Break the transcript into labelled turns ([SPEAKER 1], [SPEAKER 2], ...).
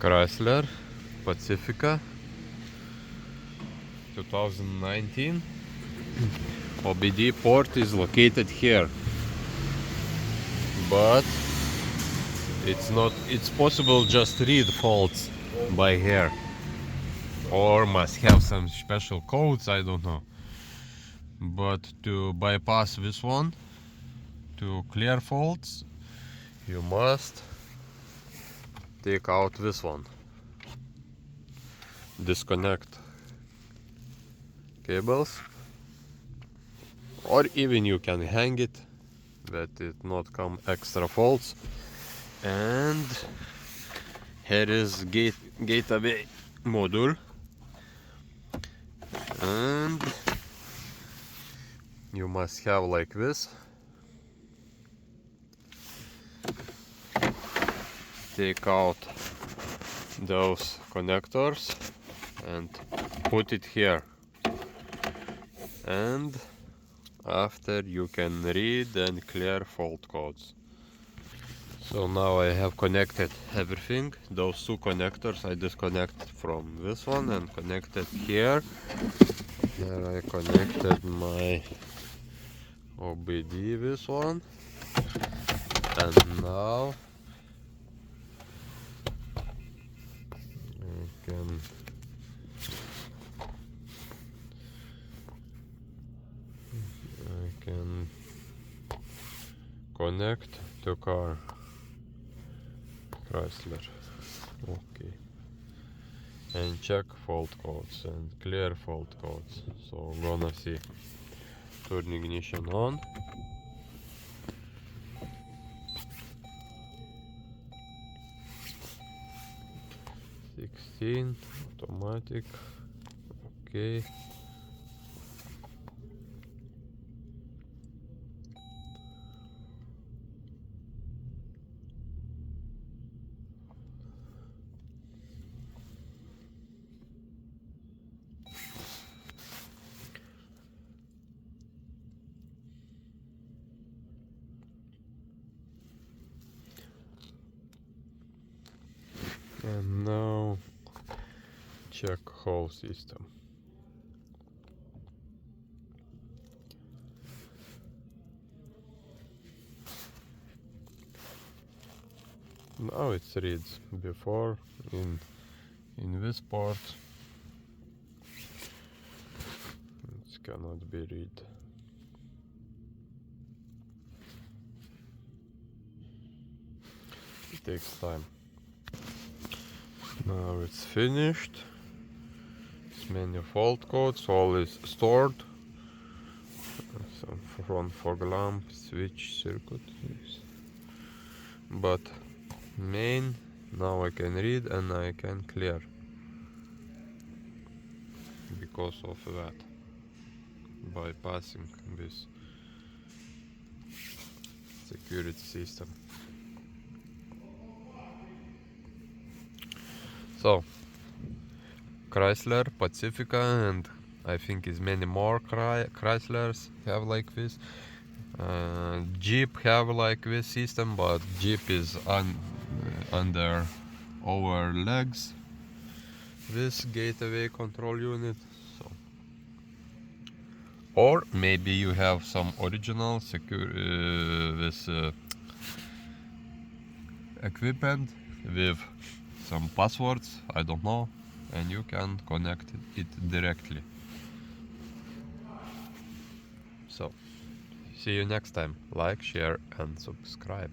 [SPEAKER 1] Chrysler Pacifica 2019. OBD port is located here, but it's possible just read faults by here, or must have some special codes, I don't know. But to bypass this one, to clear faults, you must take out this one, disconnect cables, or even you can hang it that it not come extra faults. And here is gateway module, and you must have like this. Take out those connectors and put it here, and after you can read and clear fault codes. So now I have connected everything. Those two connectors I disconnected from this one and connected here. Here I connected my OBD, this one, and now I can connect to car Chrysler. Okay, and check fault codes and clear fault codes. So gonna see. Turn ignition on. Automatic. Okay. And now check whole system. Now it reads. Before in this part it cannot be read. It takes time. Now it's finished. It's many fault codes, all is stored. Some front fog lamp, switch, circuit. But main, now I can read and I can clear because of that, bypassing this security system. So Chrysler Pacifica, and I think is many more Chryslers have like this. Jeep have like this system, but Jeep is under our legs, this gateway control unit. So, or maybe you have some original this equipment with some passwords, I don't know, and you can connect it directly. So see you next time. Like, share and subscribe.